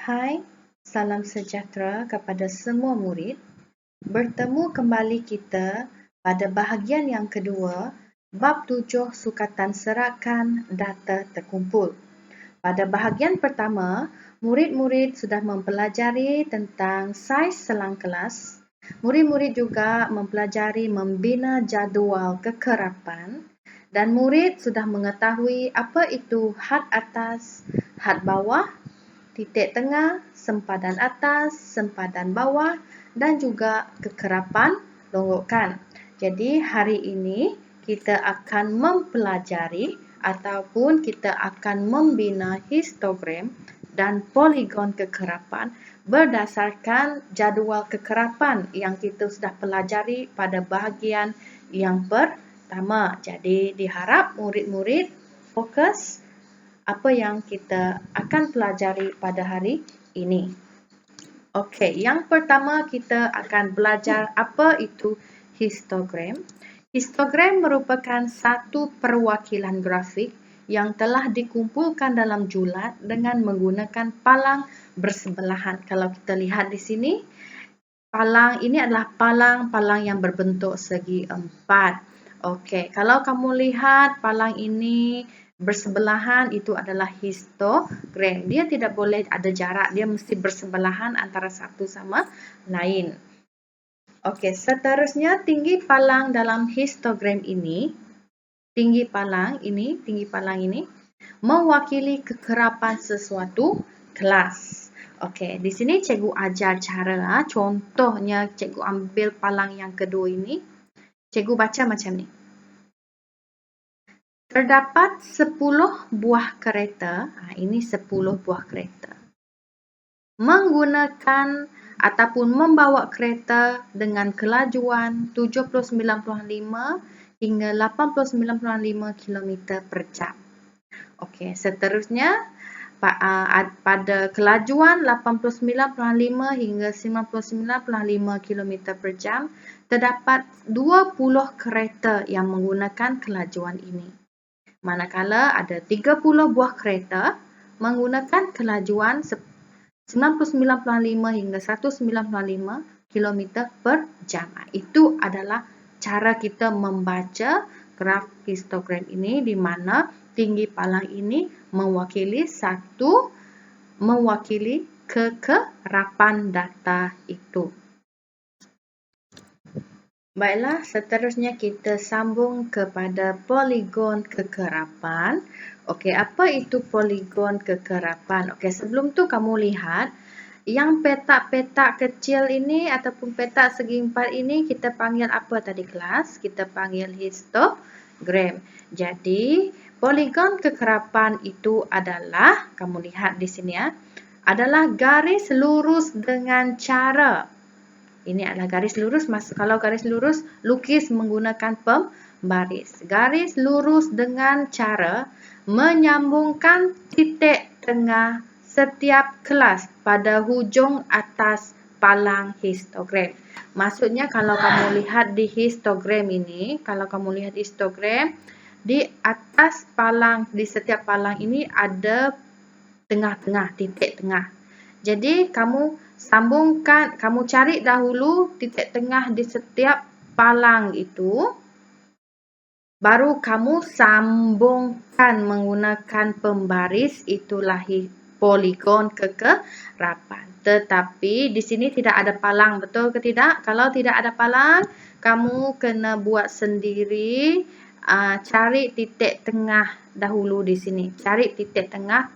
Hai, salam sejahtera kepada semua murid. Bertemu kembali kita pada bahagian yang kedua, bab 7 sukatan serakan data terkumpul. Pada bahagian pertama, murid-murid sudah mempelajari tentang saiz selang kelas. Murid-murid juga mempelajari membina jadual kekerapan dan murid sudah mengetahui apa itu had atas, had bawah, titik tengah, sempadan atas, sempadan bawah dan juga kekerapan longgokan. Jadi hari ini kita akan mempelajari ataupun kita akan membina histogram dan poligon kekerapan berdasarkan jadual kekerapan yang kita sudah pelajari pada bahagian yang pertama. Jadi diharap murid-murid fokus apa yang kita akan pelajari pada hari ini. Okey, yang pertama kita akan belajar apa itu histogram. Histogram merupakan satu perwakilan grafik yang telah dikumpulkan dalam julat dengan menggunakan palang bersebelahan. Kalau kita lihat di sini, palang ini adalah palang yang berbentuk segi empat. Okey, kalau kamu lihat palang ini bersebelahan, itu adalah histogram. Dia tidak boleh ada jarak, dia mesti bersebelahan antara satu sama lain. Okey, seterusnya tinggi palang dalam histogram ini, tinggi palang ini mewakili kekerapan sesuatu kelas. Okey, di sini cikgu ajar cara, contohnya cikgu ambil palang yang kedua ini. Cikgu baca macam ni. Terdapat 10 buah kereta, ini 10 buah kereta. Menggunakan ataupun membawa kereta dengan kelajuan 79.5 hingga 89.5 km per jam. Okey, seterusnya pada kelajuan 89.5 hingga 99.5 km per jam, terdapat 20 kereta yang menggunakan kelajuan ini. Manakala ada 30 buah kereta menggunakan kelajuan 99.5 hingga 195 km per jam. Itu adalah cara kita membaca graf histogram ini, di mana tinggi palang ini mewakili kekerapan data itu. Baiklah, seterusnya kita sambung kepada poligon kekerapan. Okey, apa itu poligon kekerapan? Okey, sebelum tu kamu lihat yang petak-petak kecil ini ataupun petak segi empat ini kita panggil apa tadi kelas? Kita panggil histogram. Jadi, poligon kekerapan itu adalah, kamu lihat di sini ya, adalah garis lurus dengan cara. Ini adalah garis lurus. Kalau garis lurus, lukis menggunakan pembaris. Garis lurus dengan cara menyambungkan titik tengah setiap kelas pada hujung atas palang histogram. Maksudnya kalau kamu lihat di histogram ini, di atas palang, di setiap palang ini ada tengah-tengah, titik tengah. Jadi kamu cari dahulu titik tengah di setiap palang itu, baru kamu sambungkan menggunakan pembaris, itulah poligon kekerapan. Tetapi di sini tidak ada palang, betul ke tidak? Kalau tidak ada palang, kamu kena buat sendiri, cari titik tengah dahulu di sini. Cari titik tengah,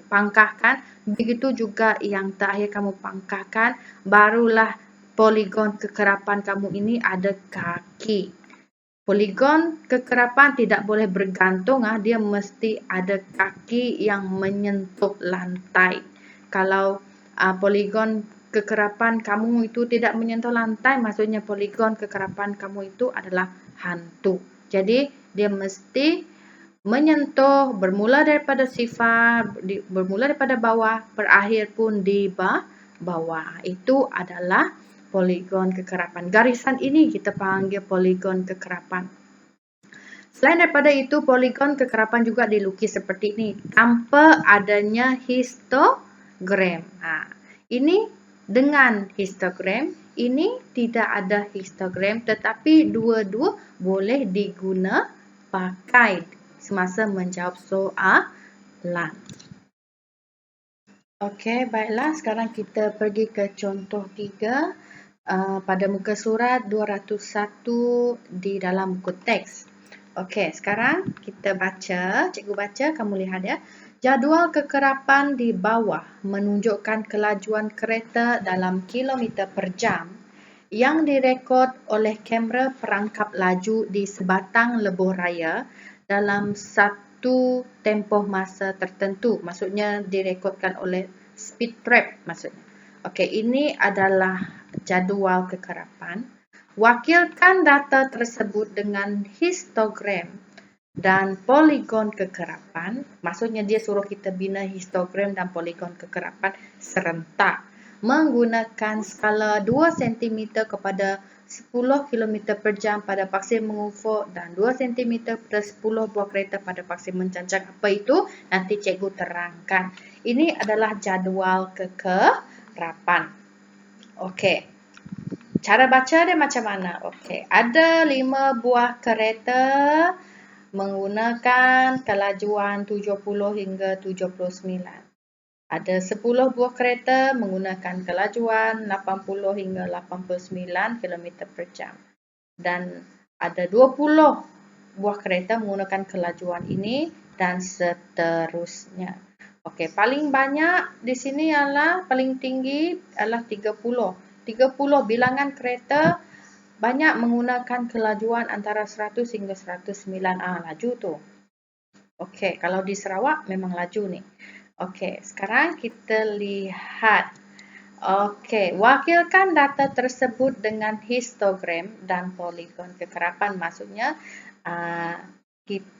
pangkahkan. Begitu juga yang terakhir kamu pangkahkan, barulah poligon kekerapan kamu ini ada kaki. Poligon kekerapan tidak boleh bergantung, dia mesti ada kaki yang menyentuh lantai. Kalau poligon kekerapan kamu itu tidak menyentuh lantai, maksudnya poligon kekerapan kamu itu adalah hantu. Jadi dia mesti menyentuh, bermula daripada sifar, bermula daripada bawah, berakhir pun di bawah. Itu adalah poligon kekerapan. Garisan ini kita panggil poligon kekerapan. Selain daripada itu, poligon kekerapan juga dilukis seperti ini, tanpa adanya histogram. histogram. Ini dengan histogram, ini tidak ada histogram, tetapi dua-dua boleh diguna pakai semasa menjawab soalan. Okey, baiklah. Sekarang kita pergi ke contoh 3 pada muka surat 201 di dalam buku teks. Okey, sekarang kita baca. Cikgu baca, kamu lihat ya. Jadual kekerapan di bawah menunjukkan kelajuan kereta dalam kilometer per jam yang direkod oleh kamera perangkap laju di sebatang lebuh raya dalam satu tempoh masa tertentu. Maksudnya direkodkan oleh speed trap maksudnya. Okey, ini adalah jadual kekerapan. Wakilkan data tersebut dengan histogram dan poligon kekerapan. Maksudnya dia suruh kita bina histogram dan poligon kekerapan serentak menggunakan skala 2 cm kepada 10 km per jam pada paksi mengufuk dan 2 cm pada 10 buah kereta pada paksi mencancang. Apa itu? Nanti cikgu terangkan. Ini adalah jadual kekerapan. Okey. Cara baca dia macam mana? Okey. Ada 5 buah kereta menggunakan kelajuan 70 hingga 79. Ada 10 buah kereta menggunakan kelajuan 80 hingga 89 km per jam. Dan ada 20 buah kereta menggunakan kelajuan ini dan seterusnya. Okey, paling banyak di sini adalah paling tinggi adalah 30. 30 bilangan kereta banyak menggunakan kelajuan antara 100 hingga 109. Laju tu. Okey, kalau di Sarawak memang laju ni. Okey, sekarang kita lihat. Okey, wakilkan data tersebut dengan histogram dan poligon kekerapan. Maksudnya,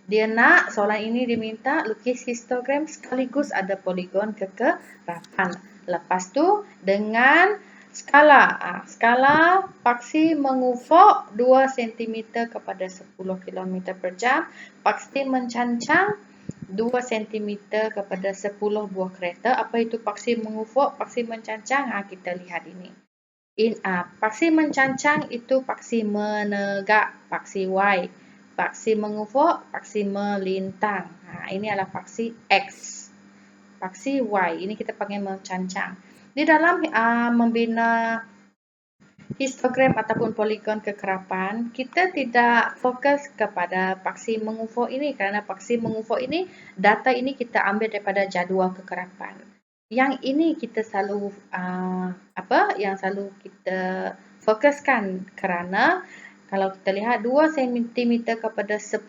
dia nak soalan ini diminta lukis histogram sekaligus ada poligon kekerapan. Lepas tu dengan skala. Skala paksi mengufuk 2 cm kepada 10 km per jam. Paksi mencancang 2 cm kepada 10 buah kereta. Apa itu paksi mengufuk, paksi mencancang? Kita lihat ini. Paksi mencancang itu paksi menegak, paksi Y. Paksi mengufuk, paksi melintang. Ini adalah paksi X. Paksi Y. Ini kita panggil mencancang. Di dalam membina histogram ataupun poligon kekerapan, kita tidak fokus kepada paksi mengufuk ini kerana paksi mengufuk ini, data ini kita ambil daripada jadual kekerapan. Yang ini kita selalu yang selalu kita fokuskan kerana kalau kita lihat 2 cm kepada 10.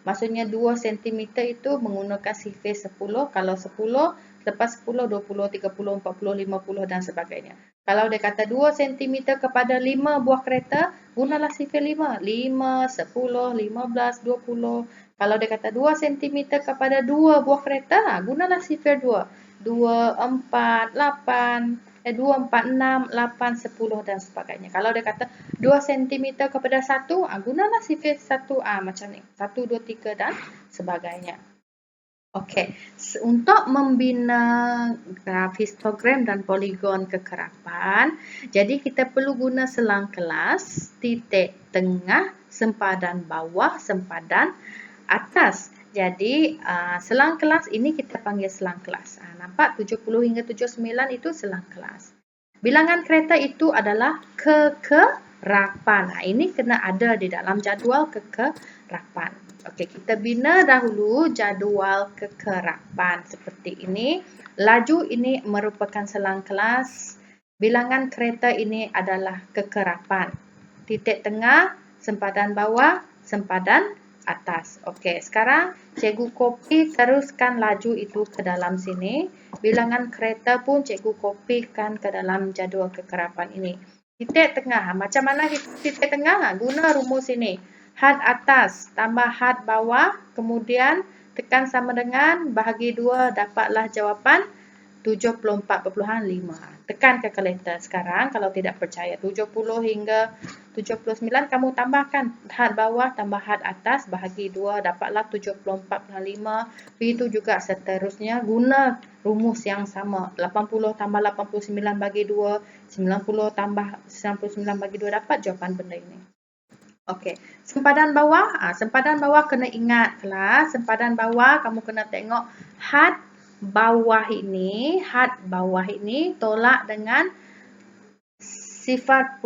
Maksudnya 2 cm itu menggunakan sifir 10. Kalau 10 lepas 10, 20, 30, 40, 50 dan sebagainya. Kalau dia kata 2 cm kepada 5 buah kereta, gunalah sifir 5. 5, 10, 15, 20. Kalau dia kata 2 cm kepada 2 buah kereta, gunalah sifir 2. 2, 4, 8, 2, 4, 6, 8, 10 dan sebagainya. Kalau dia kata 2 cm kepada 1, gunalah sifir 1. Macam ni. 1, 2, 3 dan sebagainya. Okey, untuk membina graf histogram dan poligon kekerapan, jadi kita perlu guna selang kelas, titik tengah, sempadan bawah, sempadan atas. Jadi, selang kelas ini kita panggil selang kelas. Nampak 70 hingga 79 itu selang kelas. Bilangan kereta itu adalah kekerapan. Ini kena ada di dalam jadual kekerapan. Okey, kita bina dahulu jadual kekerapan seperti ini. Laju ini merupakan selang kelas. Bilangan kereta ini adalah kekerapan. Titik tengah, sempadan bawah, sempadan atas. Okey, sekarang cikgu kopi teruskan laju itu ke dalam sini. Bilangan kereta pun cikgu kopikan ke dalam jadual kekerapan ini. Titik tengah, macam mana titik tengah? Guna rumus ini. Had atas tambah had bawah, kemudian tekan sama dengan bahagi 2, dapatlah jawapan 74.5. Tekan kalkulator sekarang kalau tidak percaya. 70 hingga 79 kamu tambahkan had bawah tambah had atas bahagi 2 dapatlah 74.5. Begitu juga seterusnya guna rumus yang sama. 80 tambah 89 bagi 2, 90 tambah 99 bagi 2 dapat jawapan benda ini. Okey, sempadan bawah, sempadan bawah kena ingat kelas, sempadan bawah kamu kena tengok had bawah ini tolak dengan 0.5.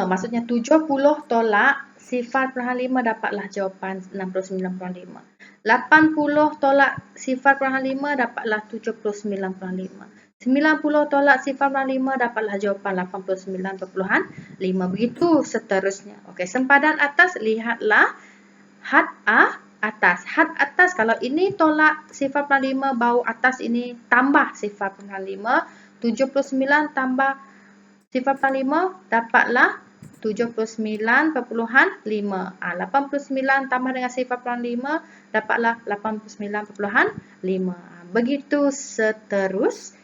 Maksudnya 70 tolak 0.5 dapatlah jawapan 69.5. 80 tolak 0.5 dapatlah 79.5. 90 tolak 0.5 dapatlah jawapan 89.5. Begitu seterusnya. Okey, sempadan atas lihatlah had atas. Had atas kalau ini tolak 0.5 bawah atas ini tambah 0.5. 79 tambah 0.5 dapatlah 79.5. 89 tambah dengan 0.5 dapatlah 89.5. Begitu seterusnya.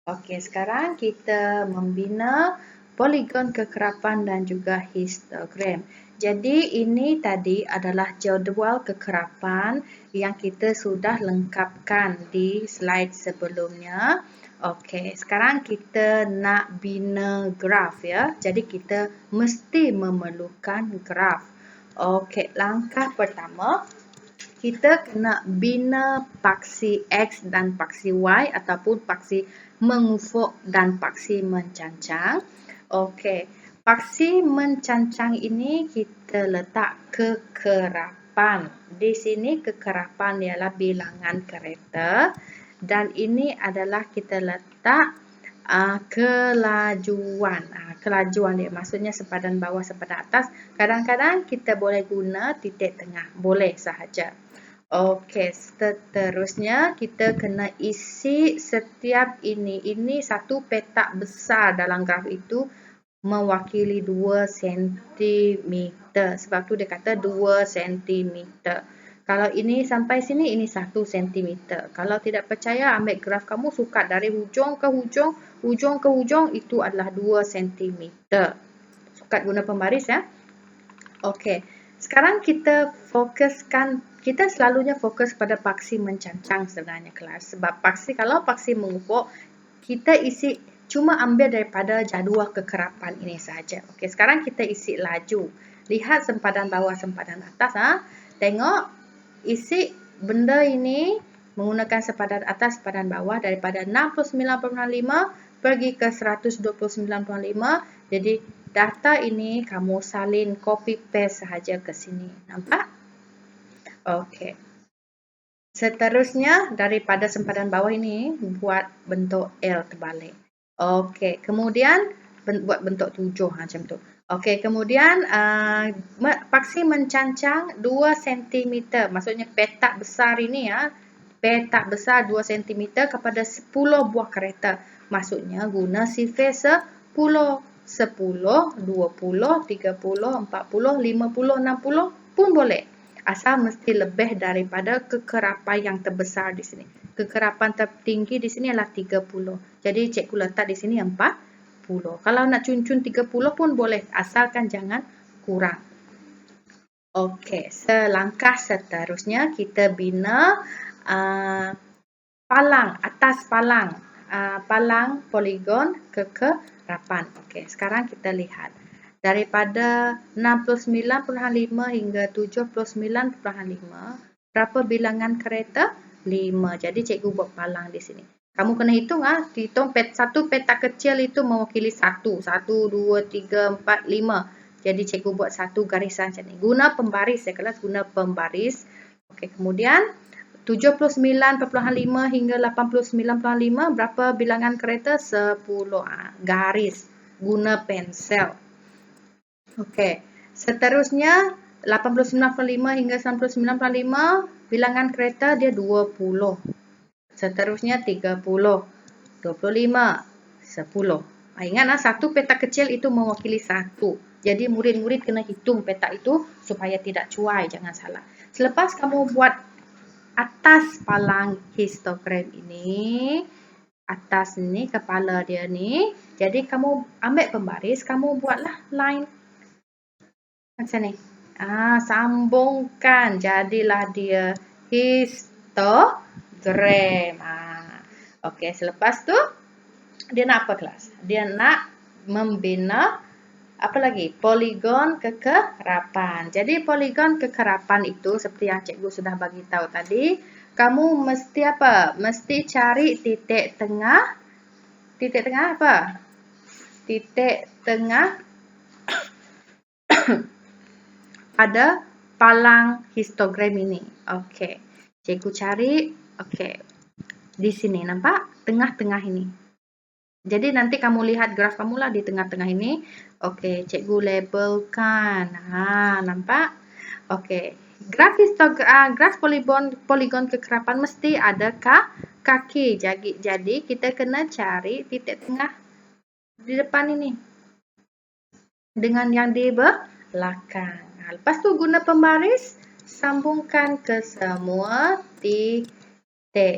Okey, sekarang kita membina poligon kekerapan dan juga histogram. Jadi ini tadi adalah jadual kekerapan yang kita sudah lengkapkan di slide sebelumnya. Okey, sekarang kita nak bina graf ya. Jadi kita mesti memerlukan graf. Okey, langkah pertama kita kena bina paksi X dan paksi Y ataupun paksi mengufuk dan paksi mencancang. Okey, paksi mencancang ini kita letak kekerapan. Di sini kekerapan ialah bilangan kereta dan ini adalah kita letak kelajuan. Kelajuan dia maksudnya sempadan bawah sempadan atas. Kadang-kadang kita boleh guna titik tengah, boleh sahaja. Okey, seterusnya kita kena isi setiap ini. Ini satu petak besar dalam graf itu mewakili 2 cm. Sebab tu dia kata 2 cm. Kalau ini sampai sini, ini 1 cm. Kalau tidak percaya, ambil graf kamu sukat dari hujung ke hujung, hujung ke hujung, itu adalah 2 cm. Sukat guna pembaris ya. Okey, sekarang kita fokuskan, kita selalunya fokus pada paksi mencancang sebenarnya kelas. Sebab kalau paksi mengufuk, kita isi cuma ambil daripada jadual kekerapan ini sahaja. Okey, sekarang kita isi laju. Lihat sempadan bawah, sempadan atas. Tengok, isi benda ini menggunakan sempadan atas, sempadan bawah daripada 69.5 pergi ke 129.5. Jadi, data ini kamu salin copy paste sahaja ke sini. Nampak? Okey. Seterusnya, daripada sempadan bawah ini, buat bentuk L terbalik. Okey, kemudian buat bentuk 7 macam tu. Okey, kemudian paksi mencancang 2 cm. Maksudnya petak besar ini ya. Petak besar 2 cm kepada 10 buah kereta. Maksudnya guna sifir 10. 10, 20, 30, 40, 50, 60 pun boleh. Asal mesti lebih daripada kekerapan yang terbesar di sini. Kekerapan tertinggi di sini adalah 30. Jadi cikgu letak di sini 40. Kalau nak cun-cun 30 pun boleh, asalkan jangan kurang. Okey, selangkah seterusnya kita bina palang, atas palang. Palang poligon kekerapan. Okey, sekarang kita lihat. Daripada 69.5 hingga 79.5, berapa bilangan kereta? 5. Jadi cikgu buat palang di sini. Kamu kena hitung hitung satu petak kecil itu mewakili 1. 1, 2, 3, 4, 5. Jadi cikgu buat satu garisan macam ni. Guna pembaris ya kelas, guna pembaris. Okey, kemudian 79.5 hingga 89.5, berapa bilangan kereta? 10. Garis guna pensel. Okey, seterusnya 89.5 hingga 99.5, bilangan kereta dia 20. Seterusnya 30, 25, 10. Ingat satu petak kecil itu mewakili 1. Jadi murid-murid kena hitung petak itu supaya tidak cuai, jangan salah. Selepas kamu buat atas palang histogram ini, atas ni kepala dia ni. Jadi kamu ambil pembaris, kamu buatlah line macam ni. Sambungkan, jadilah dia histogram. Okey, selepas tu dia nak apa kelas? Dia nak membina apa lagi? Poligon kekerapan. Jadi poligon kekerapan itu seperti yang cikgu sudah bagi tahu tadi, kamu mesti apa? Mesti cari titik tengah. Titik tengah apa? Titik tengah pada palang histogram ini. Okey. Cikgu cari, okey. Di sini nampak? Tengah-tengah ini. Jadi nanti kamu lihat graf kamu lah di tengah-tengah ini. Okey, cikgu labelkan. Nampak? Okey. Graf poligon kekerapan mesti ada kaki. Jadi kita kena cari titik tengah di depan ini. Dengan yang di belakang. Lepas tu guna pembaris, sambungkan ke semua titik.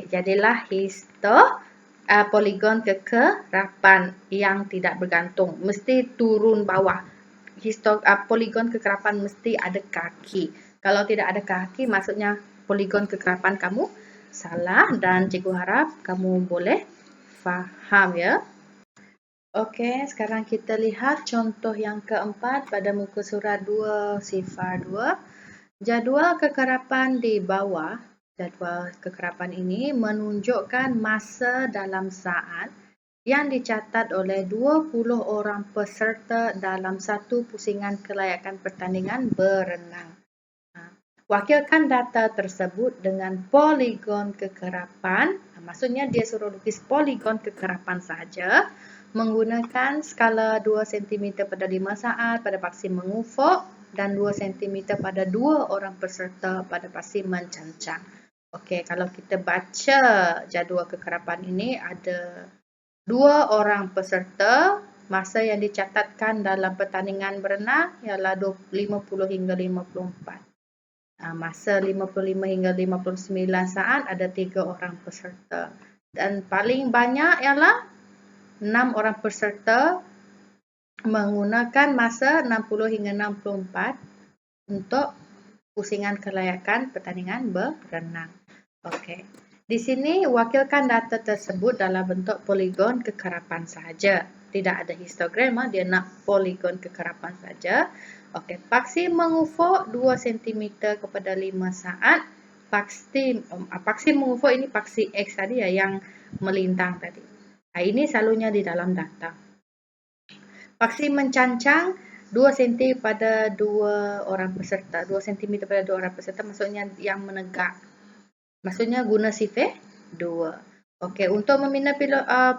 Jadilah poligon kekerapan yang tidak bergantung. Mesti turun bawah. Poligon kekerapan mesti ada kaki. Kalau tidak ada kaki, maksudnya poligon kekerapan kamu salah. Dan cikgu harap kamu boleh faham ya. Okey, sekarang kita lihat contoh yang keempat pada muka surat 2, sifar 2. Jadual kekerapan di bawah. Jadual kekerapan ini menunjukkan masa dalam saat yang dicatat oleh 20 orang peserta dalam satu pusingan kelayakan pertandingan berenang. Wakilkan data tersebut dengan poligon kekerapan. Maksudnya dia suruh lukis poligon kekerapan sahaja menggunakan skala 2 cm pada 5 saat pada paksi mengufuk dan 2 cm pada 2 orang peserta pada paksi mencancang. Okey, kalau kita baca jadual kekerapan ini ada 2 orang peserta, masa yang dicatatkan dalam pertandingan berenang ialah 50 hingga 54. Masa 55 hingga 59 saat ada 3 orang peserta. Dan paling banyak ialah 6 orang peserta menggunakan masa 60 hingga 64 untuk pusingan kelayakan pertandingan berenang. Okey. Di sini wakilkan data tersebut dalam bentuk poligon kekerapan sahaja. Tidak ada histogram, dia nak poligon kekerapan saja. Okey, paksi mengufuk 2 cm kepada 5 saat. Paksi mengufuk ini paksi X tadi ya, yang melintang tadi. Ini selalunya di dalam data. Paksi mencancang 2 cm pada 2 orang peserta. 2 cm pada 2 orang peserta maksudnya yang menegak. Maksudnya guna sifar 2. Okey, untuk membina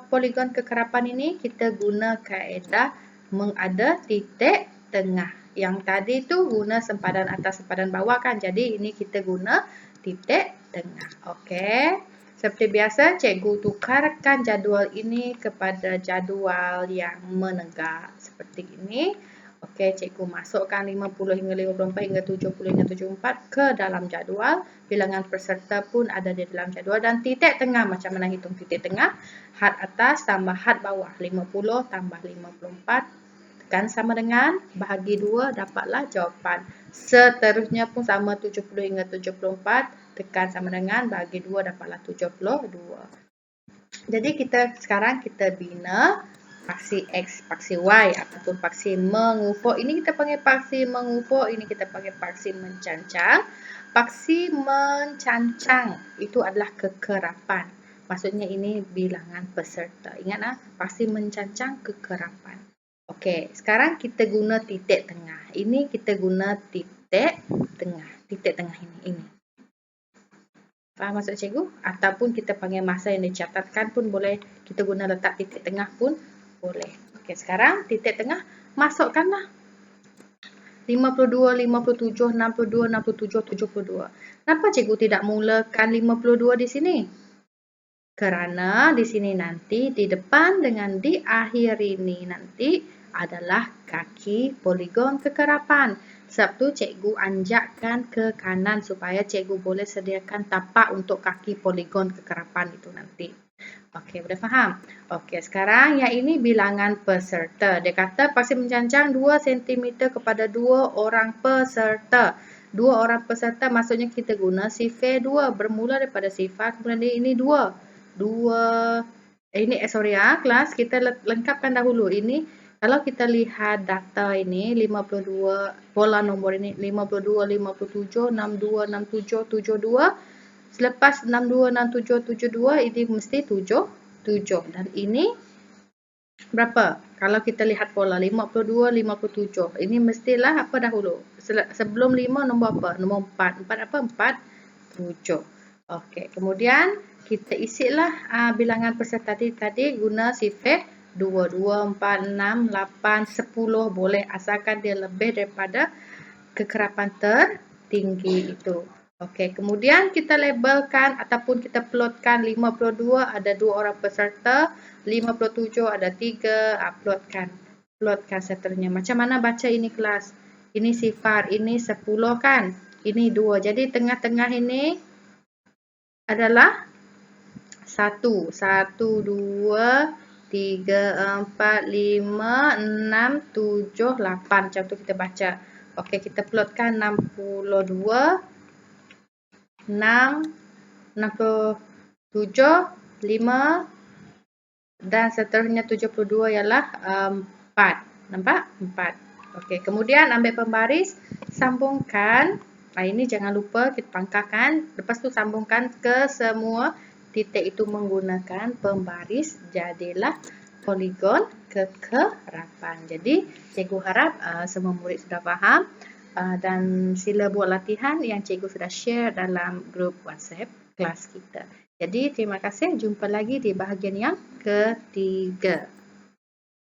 poligon kekerapan ini kita guna kaedah mengada titik tengah. Yang tadi tu guna sempadan atas sempadan bawah kan. Jadi ini kita guna titik tengah. Okey. Seperti biasa, cikgu tukarkan jadual ini kepada jadual yang menegak. Seperti ini. Okey, cikgu masukkan 50 hingga 54 hingga 70 hingga 74 ke dalam jadual. Bilangan peserta pun ada di dalam jadual. Dan titik tengah, macam mana hitung titik tengah? Had atas tambah had bawah. 50 tambah 54. Tekan sama dengan bahagi 2, dapatlah jawapan. Seterusnya pun sama 70 hingga 74. Tekan sama dengan bahagi 2 dapatlah 72. Jadi sekarang kita bina paksi X, paksi Y ataupun paksi mengufuk. Ini kita panggil paksi mengufuk, ini kita panggil paksi mencancang. Paksi mencancang itu adalah kekerapan. Maksudnya ini bilangan peserta. Ingat paksi mencancang kekerapan. Okey, sekarang kita guna titik tengah. Ini kita guna titik tengah. Titik tengah ini. Faham maksud cikgu? Ataupun kita panggil masa yang dicatatkan pun boleh. Kita guna letak titik tengah pun boleh. Okey, sekarang titik tengah masukkanlah. 52, 57, 62, 67, 72. Kenapa cikgu tidak mulakan 52 di sini? Kerana di sini nanti di depan dengan di akhir ini nanti adalah kaki poligon kekerapan. Sebab tu cikgu anjakkan ke kanan supaya cikgu boleh sediakan tapak untuk kaki poligon kekerapan itu nanti. Okey, boleh faham? Okey, sekarang yang ini bilangan peserta. Dia kata pasir menjanjang 2 cm kepada 2 orang peserta. 2 orang peserta maksudnya kita guna sifar 2. Bermula daripada sifar, kemudian ini 2. 2, kelas kita lengkapkan dahulu. Ini kalau kita lihat data ini 52, pola nombor ini 52, 57, 62, 67, 72. Selepas 62, 67, 72 ini mesti 7. Dan ini berapa? Kalau kita lihat pola 52, 57. Ini mestilah apa dahulu? Sebelum 5 nombor apa? Nombor 4. 4 apa? 4, 7. Okey, kemudian kita isilah bilangan peserta tadi guna sifar 2, 2, 4, 6, 8, 10 boleh asalkan dia lebih daripada kekerapan tertinggi itu. Okey, kemudian kita labelkan ataupun kita plotkan 52 ada 2 orang peserta, 57 ada 3, plotkan seterusnya. Macam mana baca ini kelas? Ini sifar, ini 10 kan? Ini 2. Jadi tengah-tengah ini adalah 1, 2, 3, 4, 5, 6, 7, 8. Macam tu kita baca. Okey, kita plotkan 62, 6, 67, 5 dan seterusnya 72 ialah 4. Nampak? 4. Okey, kemudian ambil pembaris, sambungkan. Ini jangan lupa kita pangkahkan. Lepas tu sambungkan ke semua titik itu menggunakan pembaris, jadilah poligon kekerapan. Jadi cikgu harap semua murid sudah faham dan sila buat latihan yang cikgu sudah share dalam grup WhatsApp kelas kita. Jadi terima kasih, jumpa lagi di bahagian yang ketiga.